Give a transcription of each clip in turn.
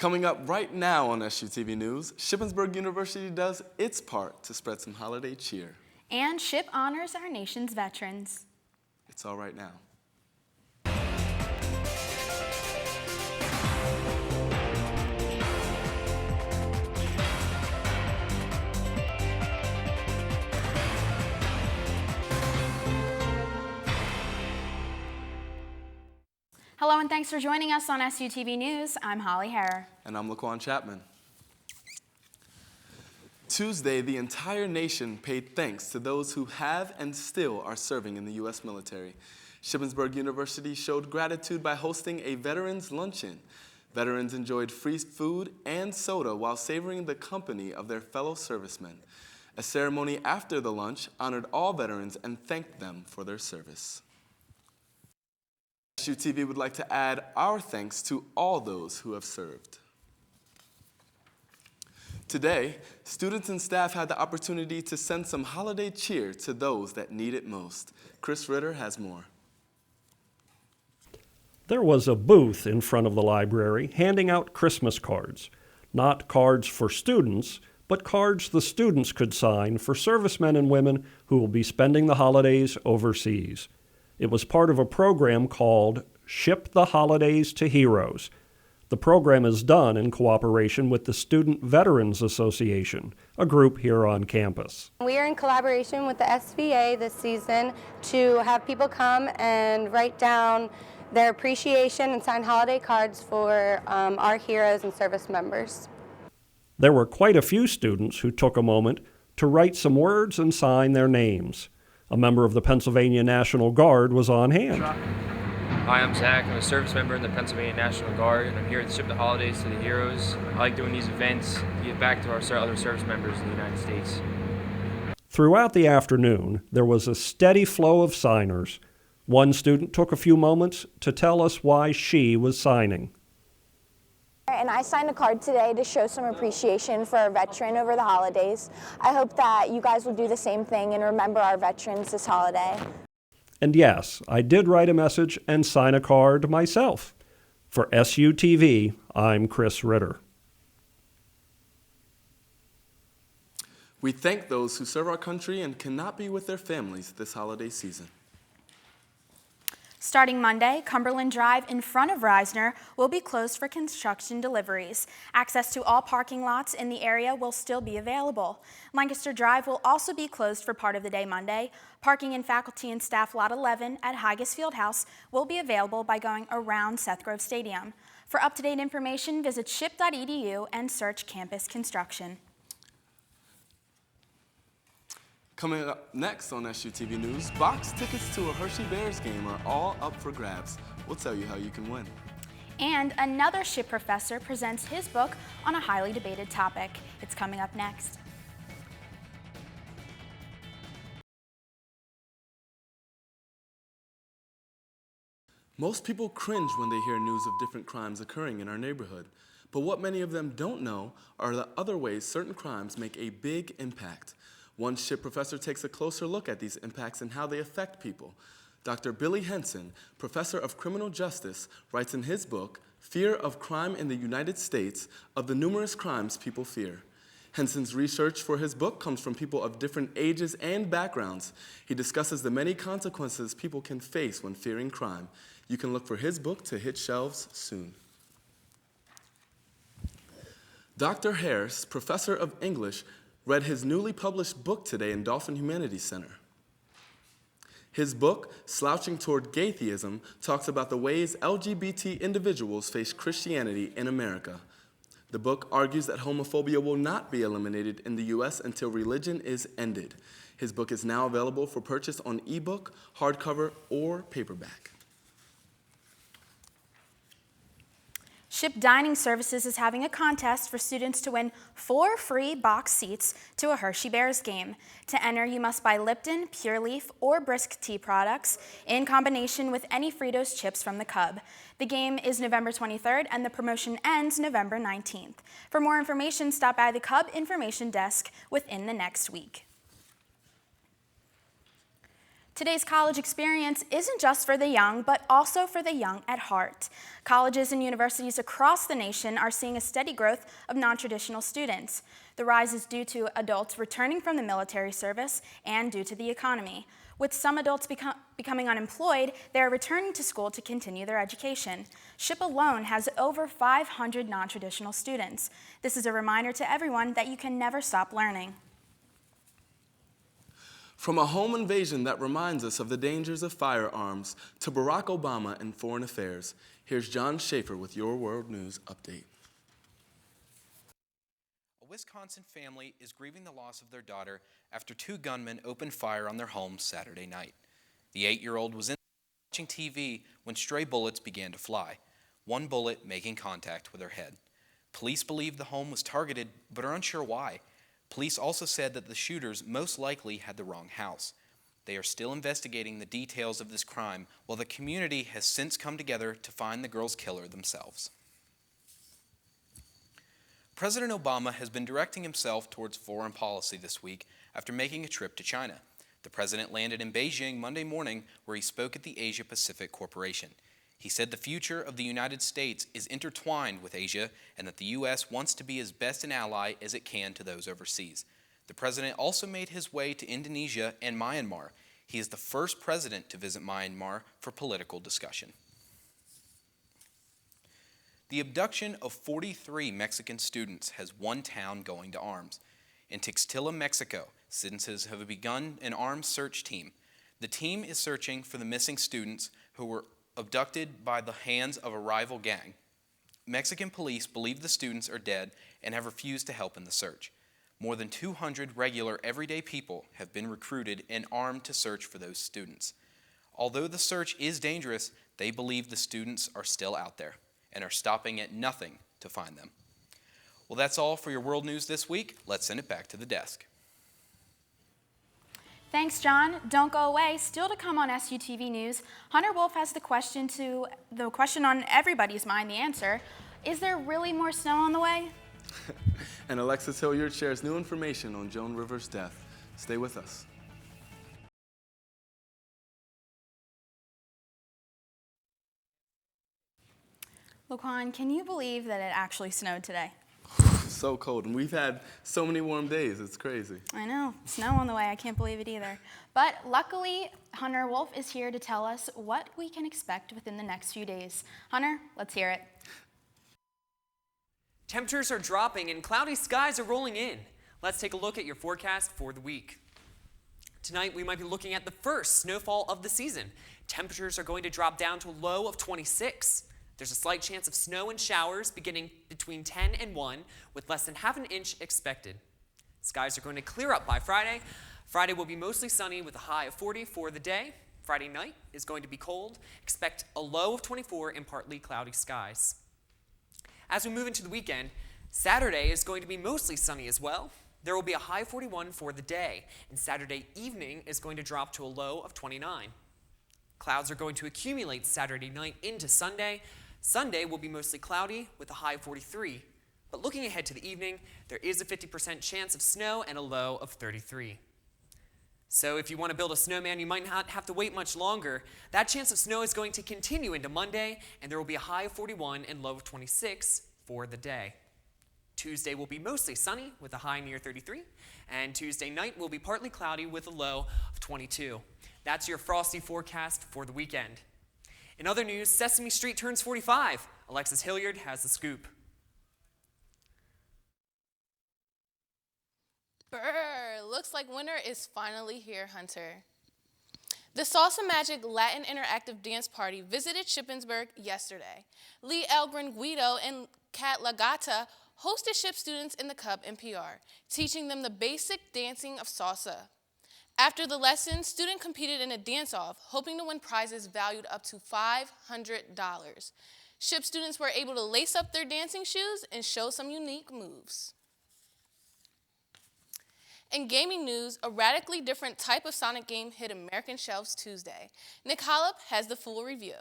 Coming up right now on SUTV News, Shippensburg University does its part to spread some holiday cheer. And SHIP honors our nation's veterans. It's all right now. Hello and thanks for joining us on SUTV News. I'm Holly Harrer. And I'm Laquan Chapman. Tuesday, the entire nation paid thanks to those who have and still are serving in the U.S. military. Shippensburg University showed gratitude by hosting a Veterans Luncheon. Veterans enjoyed free food and soda while savoring the company of their fellow servicemen. A ceremony after the lunch honored all veterans and thanked them for their service. SUTV would like to add our thanks to all those who have served. Today, students and staff had the opportunity to send some holiday cheer to those that need it most. Chris Ritter has more. There was a booth in front of the library handing out Christmas cards. Not cards for students, but cards the students could sign for servicemen and women who will be spending the holidays overseas. It was part of a program called Ship the Holidays to Heroes. The program is done in cooperation with the Student Veterans Association, a group here on campus. We are in collaboration with the SVA this season to have people come and write down their appreciation and sign holiday cards for our heroes and service members. There were quite a few students who took a moment to write some words and sign their names. A member of the Pennsylvania National Guard was on hand. Hi, I'm Zach. I'm a service member in the Pennsylvania National Guard, and I'm here to ship the holidays to the heroes. I like doing these events to give back to our other service members in the United States. Throughout the afternoon, there was a steady flow of signers. One student took a few moments to tell us why she was signing. And I signed a card today to show some appreciation for our veteran over the holidays. I hope that you guys will do the same thing and remember our veterans this holiday. And yes, I did write a message and sign a card myself. For SUTV, I'm Chris Ritter. We thank those who serve our country and cannot be with their families this holiday season. Starting Monday, Cumberland Drive in front of Reisner will be closed for construction deliveries. Access to all parking lots in the area will still be available. Lancaster Drive will also be closed for part of the day Monday. Parking in faculty and staff lot 11 at Higas Fieldhouse will be available by going around Seth Grove Stadium. For up-to-date information, visit ship.edu and search campus construction. Coming up next on SUTV News, box tickets to a Hershey Bears game are all up for grabs. We'll tell you how you can win. And another SHIP professor presents his book on a highly debated topic. It's coming up next. Most people cringe when they hear news of different crimes occurring in our neighborhood. But what many of them don't know are the other ways certain crimes make a big impact. One SHIP professor takes a closer look at these impacts and how they affect people. Dr. Billy Henson, professor of criminal justice, writes in his book, Fear of Crime in the United States, of the numerous crimes people fear. Henson's research for his book comes from people of different ages and backgrounds. He discusses the many consequences people can face when fearing crime. You can look for his book to hit shelves soon. Dr. Harris, professor of English, read his newly published book today in Dolphin Humanities Center. His book, Slouching Toward Gaytheism, talks about the ways LGBT individuals face Christianity in America. The book argues that homophobia will not be eliminated in the U.S. until religion is ended. His book is now available for purchase on ebook, hardcover, or paperback. SHIP Dining Services is having a contest for students to win 4 free box seats to a Hershey Bears game. To enter, you must buy Lipton, Pure Leaf, or Brisk tea products in combination with any Fritos chips from the Cub. The game is November 23rd and the promotion ends November 19th. For more information, stop by the Cub information desk within the next week. Today's college experience isn't just for the young, but also for the young at heart. Colleges and universities across the nation are seeing a steady growth of non-traditional students. The rise is due to adults returning from the military service and due to the economy. With some adults becoming unemployed, they are returning to school to continue their education. SHIP alone has over 500 non-traditional students. This is a reminder to everyone that you can never stop learning. From a home invasion that reminds us of the dangers of firearms to Barack Obama and foreign affairs, here's John Schaefer with your World News Update. A Wisconsin family is grieving the loss of their daughter after two gunmen opened fire on their home Saturday night. The 8-year-old was in watching TV when stray bullets began to fly, one bullet making contact with her head. Police believe the home was targeted but are unsure why. Police also said that the shooters most likely had the wrong house. They are still investigating the details of this crime, while the community has since come together to find the girl's killer themselves. President Obama has been directing himself towards foreign policy this week after making a trip to China. The president landed in Beijing Monday morning, where he spoke at the Asia-Pacific Corporation. He said the future of the United States is intertwined with Asia and that the U.S. wants to be as best an ally as it can to those overseas. The president also made his way to Indonesia and Myanmar. He is the first president to visit Myanmar for political discussion. The abduction of 43 Mexican students has one town going to arms. In Textila, Mexico, citizens have begun an armed search team. The team is searching for the missing students who were abducted by the hands of a rival gang. Mexican police believe the students are dead and have refused to help in the search. More than 200 regular everyday people have been recruited and armed to search for those students. Although the search is dangerous, they believe the students are still out there and are stopping at nothing to find them. Well, that's all for your world news this week. Let's send it back to the desk. Thanks, John. Don't go away. Still to come on SUTV News, Hunter Wolfe has the question on everybody's mind, the answer. Is there really more snow on the way? And Alexis Hilliard shares new information on Joan Rivers' death. Stay with us. Laquan, can you believe that it actually snowed today? So cold, and we've had so many warm days, it's crazy. I know, snow on the way, I can't believe it either. But luckily, Hunter Wolfe is here to tell us what we can expect within the next few days. Hunter, let's hear it. Temperatures are dropping and cloudy skies are rolling in. Let's take a look at your forecast for the week. Tonight, we might be looking at the first snowfall of the season. Temperatures are going to drop down to a low of 26. There's a slight chance of snow and showers beginning between 10 and 1, with less than half an inch expected. Skies are going to clear up by Friday. Friday will be mostly sunny with a high of 40 for the day. Friday night is going to be cold. Expect a low of 24 and partly cloudy skies. As we move into the weekend, Saturday is going to be mostly sunny as well. There will be a high of 41 for the day, and Saturday evening is going to drop to a low of 29. Clouds are going to accumulate Saturday night into Sunday. Sunday will be mostly cloudy with a high of 43. But looking ahead to the evening, there is a 50% chance of snow and a low of 33. So if you want to build a snowman, you might not have to wait much longer. That chance of snow is going to continue into Monday, and there will be a high of 41 and low of 26 for the day. Tuesday will be mostly sunny with a high near 33, and Tuesday night will be partly cloudy with a low of 22. That's your frosty forecast for the weekend. In other news, Sesame Street turns 45. Alexis Hilliard has the scoop. Brr, looks like winter is finally here, Hunter. The Salsa Magic Latin Interactive Dance Party visited Shippensburg yesterday. Lee Elgren Guido and Kat Lagata hosted SHIP students in the Cub NPR, teaching them the basic dancing of salsa. After the lesson, students competed in a dance-off, hoping to win prizes valued up to $500. SHIP students were able to lace up their dancing shoes and show some unique moves. In gaming news, a radically different type of Sonic game hit American shelves Tuesday. Nick Hollop has the full review.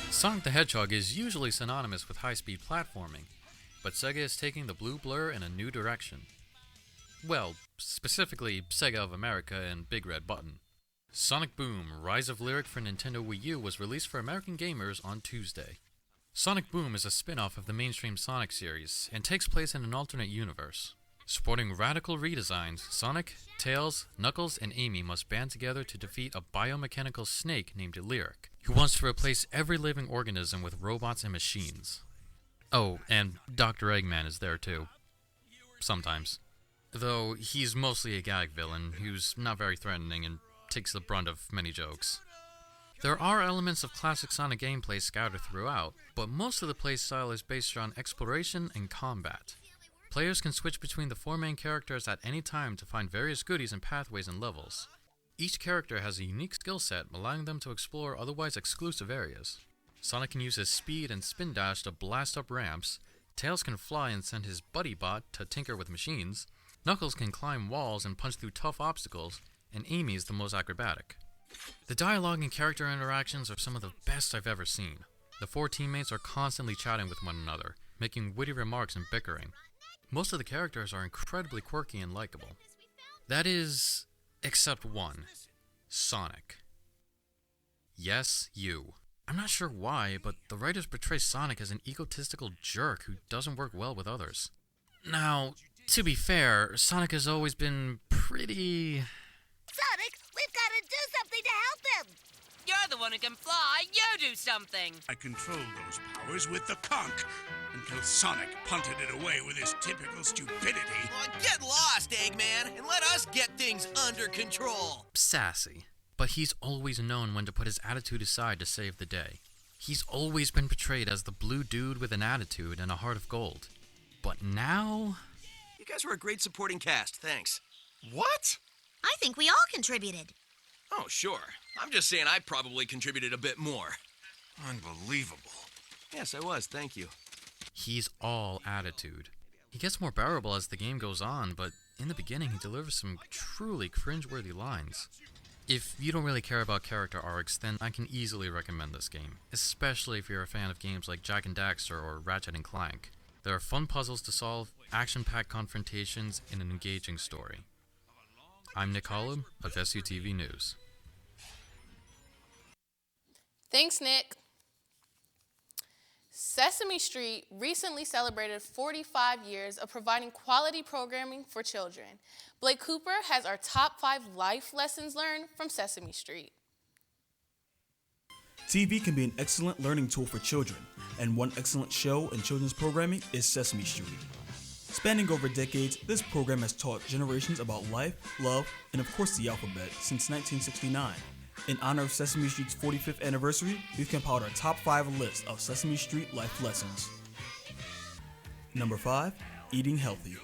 Sonic the Hedgehog is usually synonymous with high-speed platforming. but Sega is taking the blue blur in a new direction. Well, specifically Sega of America and Big Red Button. Sonic Boom: Rise of Lyric for Nintendo Wii U was released for American gamers on Tuesday. Sonic Boom is a spin-off of the mainstream Sonic series and takes place in an alternate universe. Sporting radical redesigns, Sonic, Tails, Knuckles, and Amy must band together to defeat a biomechanical snake named Lyric, who wants to replace every living organism with robots and machines. Oh, and Dr. Eggman is there too. Sometimes. Though he's mostly a gag villain who's not very threatening and takes the brunt of many jokes. There are elements of classic Sonic gameplay scattered throughout, but most of the playstyle is based around exploration and combat. Players can switch between the four main characters at any time to find various goodies and pathways and levels. Each character has a unique skill set, allowing them to explore otherwise exclusive areas. Sonic can use his speed and spin dash to blast up ramps, Tails can fly and send his buddy bot to tinker with machines, Knuckles can climb walls and punch through tough obstacles, and Amy is the most acrobatic. The dialogue and character interactions are some of the best I've ever seen. The four teammates are constantly chatting with one another, making witty remarks and bickering. Most of the characters are incredibly quirky and likable. That is, except one. Sonic. Yes, you. I'm not sure why, but the writers portray Sonic as an egotistical jerk who doesn't work well with others. Now, to be fair, Sonic has always been pretty... Sonic, we've got to do something to help him! You're the one who can fly, you do something! I controlled those powers with the conch, until Sonic punted it away with his typical stupidity. Well, get lost, Eggman, and let us get things under control! Sassy. But he's always known when to put his attitude aside to save the day. He's always been portrayed as the blue dude with an attitude and a heart of gold. But now... You guys were a great supporting cast, thanks. What? I think we all contributed. Oh, sure. I'm just saying I probably contributed a bit more. Unbelievable. Yes, I was, thank you. He's all attitude. He gets more bearable as the game goes on, but in the beginning he delivers some truly cringeworthy lines. If you don't really care about character arcs, then I can easily recommend this game, especially if you're a fan of games like Jak and Daxter or Ratchet and Clank. There are fun puzzles to solve, action-packed confrontations, and an engaging story. I'm Nick Hollum of SUTV News. Thanks, Nick. Sesame Street recently celebrated 45 years of providing quality programming for children. Blake Cooper has our top 5 life lessons learned from Sesame Street. TV can be an excellent learning tool for children, and one excellent show in children's programming is Sesame Street. Spanning over decades, this program has taught generations about life, love, and of course the alphabet since 1969. In honor of Sesame Street's 45th anniversary, we've compiled our top 5 list of Sesame Street life lessons. Number 5, eating healthy.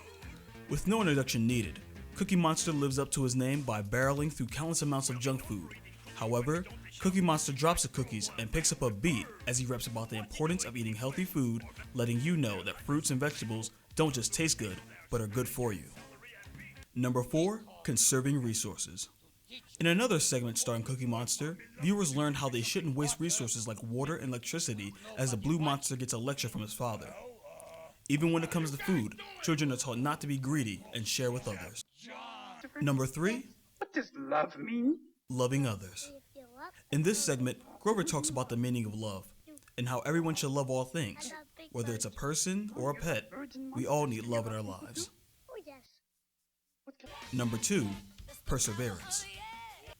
With no introduction needed, Cookie Monster lives up to his name by barreling through countless amounts of junk food. However, Cookie Monster drops the cookies and picks up a beat as he raps about the importance of eating healthy food, letting you know that fruits and vegetables don't just taste good, but are good for you. Number 4, conserving resources. In another segment starring Cookie Monster, viewers learn how they shouldn't waste resources like water and electricity as the Blue Monster gets a lecture from his father. Even when it comes to food, children are taught not to be greedy and share with others. Number 3, what does love mean? Loving others. In this segment, Grover talks about the meaning of love and how everyone should love all things. Whether it's a person or a pet, we all need love in our lives. Number 2, perseverance.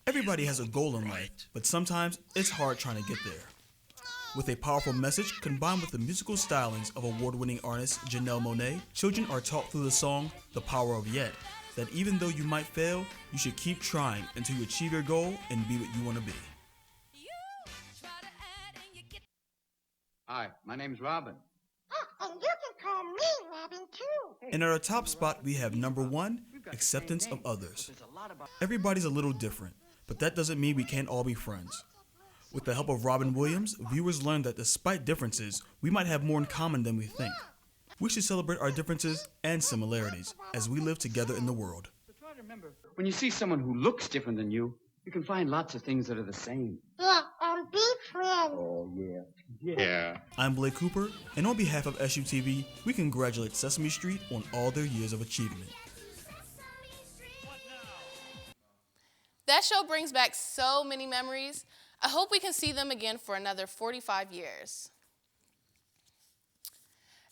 Everybody has a goal in life, but sometimes it's hard trying to get there. With a powerful message combined with the musical stylings of award-winning artist Janelle Monáe, children are taught through the song The Power of Yet that even though you might fail, you should keep trying until you achieve your goal and be what you want to be. Hi, my name's Robin. And you can call me Robin too. And at our top spot, we have number 1, acceptance of others. Everybody's a little different, but that doesn't mean we can't all be friends. With the help of Robin Williams, viewers learn that despite differences, we might have more in common than we think. We should celebrate our differences and similarities as we live together in the world. When you see someone who looks different than you, you can find lots of things that are the same. Yeah, and be friends. Oh, yeah. Yeah. I'm Blake Cooper, and on behalf of SUTV, we congratulate Sesame Street on all their years of achievement. That show brings back so many memories. I hope we can see them again for another 45 years.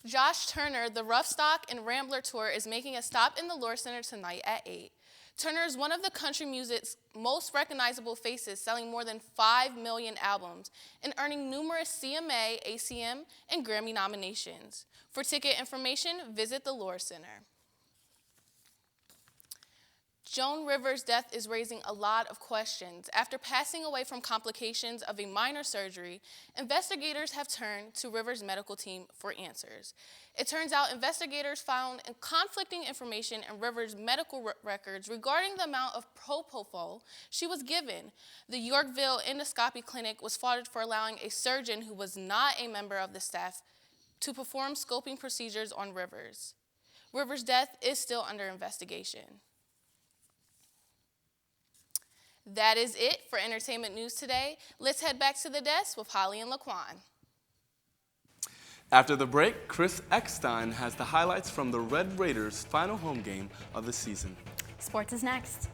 Josh Turner, the Rough Stock and Rambler Tour, is making a stop in the Lore Center tonight at 8. Turner is one of the country music's most recognizable faces, selling more than 5 million albums and earning numerous CMA, ACM, and Grammy nominations. For ticket information, visit the Lore Center. Joan Rivers' death is raising a lot of questions. After passing away from complications of a minor surgery, investigators have turned to Rivers' medical team for answers. It turns out investigators found conflicting information in Rivers' medical records regarding the amount of propofol she was given. The Yorkville Endoscopy Clinic was faulted for allowing a surgeon who was not a member of the staff to perform scoping procedures on Rivers. Rivers' death is still under investigation. That is it for entertainment news today. Let's head back to the desk with Holly and Laquan. After the break, Chris Eckstein has the highlights from the Red Raiders' final home game of the season. Sports is next.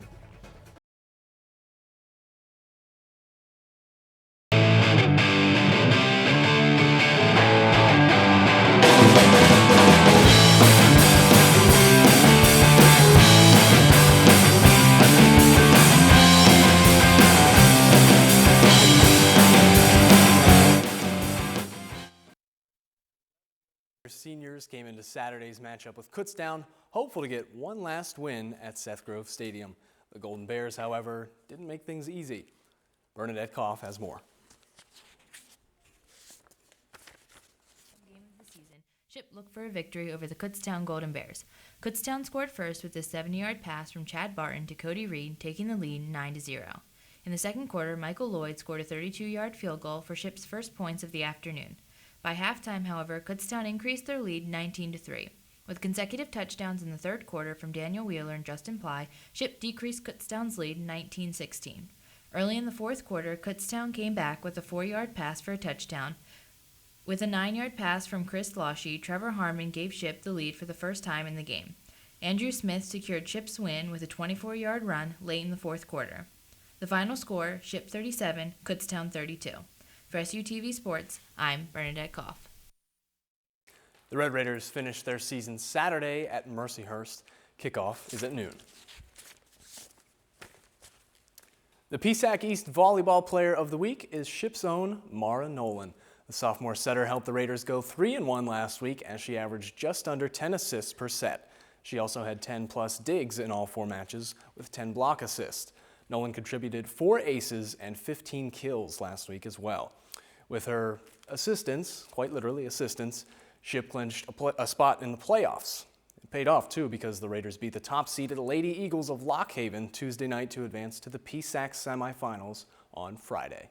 Seniors came into Saturday's matchup with Kutztown, hopeful to get one last win at Seth Grove Stadium. The Golden Bears, however, didn't make things easy. Bernadette Koff has more. Game of the season, Ship looked for a victory over the Kutztown Golden Bears. Kutztown scored first with a 70-yard pass from Chad Barton to Cody Reed, taking the lead 9-0. In the second quarter, Michael Lloyd scored a 32-yard field goal for Ship's first points of the afternoon. By halftime, however, Kutztown increased their lead 19-3. With consecutive touchdowns in the third quarter from Daniel Wheeler and Justin Ply, Ship decreased Kutztown's lead 19-16. Early in the fourth quarter, Kutztown came back with a 4-yard pass for a touchdown. With a 9-yard pass from Chris Loshy, Trevor Harmon gave Ship the lead for the first time in the game. Andrew Smith secured Ship's win with a 24-yard run late in the fourth quarter. The final score, Ship 37, Kutztown 32. For SUTV Sports, I'm Bernadette Koff. The Red Raiders finished their season Saturday at Mercyhurst. Kickoff is at noon. The PSAC East Volleyball Player of the Week is Ship's own Mara Nolan. The sophomore setter helped the Raiders go 3-1 last week as she averaged just under 10 assists per set. She also had 10-plus digs in all 4 matches with 10 block assists. Nolan contributed 4 aces and 15 kills last week as well. With her assistance, quite literally assistance, Ship clinched a spot in the playoffs. It paid off, too, because the Raiders beat the top-seeded Lady Eagles of Lock Haven Tuesday night to advance to the PSAC semifinals on Friday.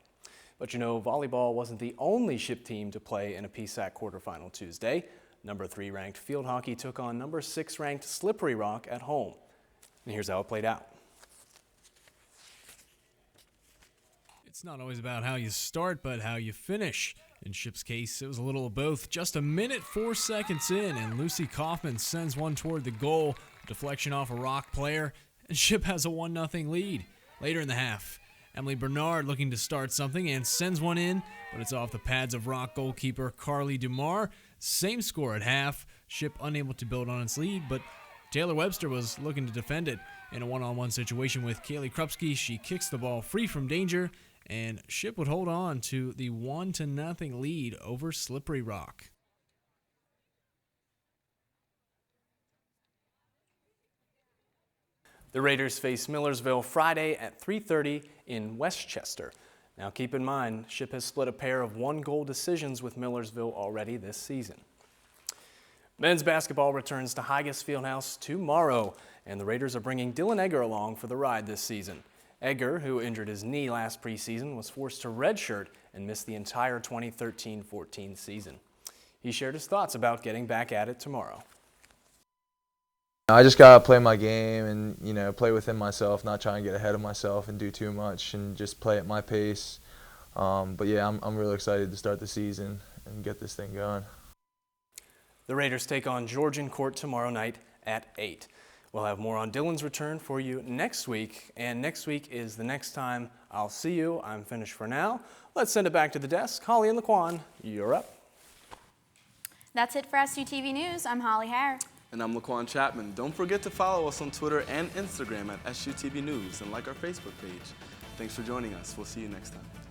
But you know, volleyball wasn't the only Ship team to play in a PSAC quarterfinal Tuesday. Number 3 ranked field hockey took on number 6 ranked Slippery Rock at home. And here's how it played out. It's not always about how you start, but how you finish. In Ship's case, it was a little of both. Just a minute, 4 seconds in, and Lucy Kaufman sends one toward the goal. A deflection off a Rock player, and Ship has a 1-0 lead. Later in the half, Emily Bernard looking to start something and sends one in, but it's off the pads of Rock goalkeeper Carly Dumar. Same score at half. Ship unable to build on its lead, but Taylor Webster was looking to defend it. In a one-on-one situation with Kaylee Krupski, she kicks the ball free from danger, and Ship would hold on to the 1-0 lead over Slippery Rock. The Raiders face Millersville Friday at 3:30 in Westchester. Now keep in mind, Ship has split a pair of 1-goal decisions with Millersville already this season. Men's basketball returns to Higas Fieldhouse tomorrow, and the Raiders are bringing Dylan Egger along for the ride this season. Egger, who injured his knee last preseason, was forced to redshirt and missed the entire 2013-14 season. He shared his thoughts about getting back at it tomorrow. I just got to play my game and, play within myself, not try and get ahead of myself and do too much, and just play at my pace. But yeah, I'm really excited to start the season and get this thing going. The Raiders take on Georgian Court tomorrow night at 8. We'll have more on Dylan's return for you next week, and next week is the next time I'll see you. I'm finished for now. Let's send it back to the desk. Holly and Laquan, you're up. That's it for SUTV News. I'm Holly Hare. And I'm Laquan Chapman. Don't forget to follow us on Twitter and Instagram at SUTV News and like our Facebook page. Thanks for joining us. We'll see you next time.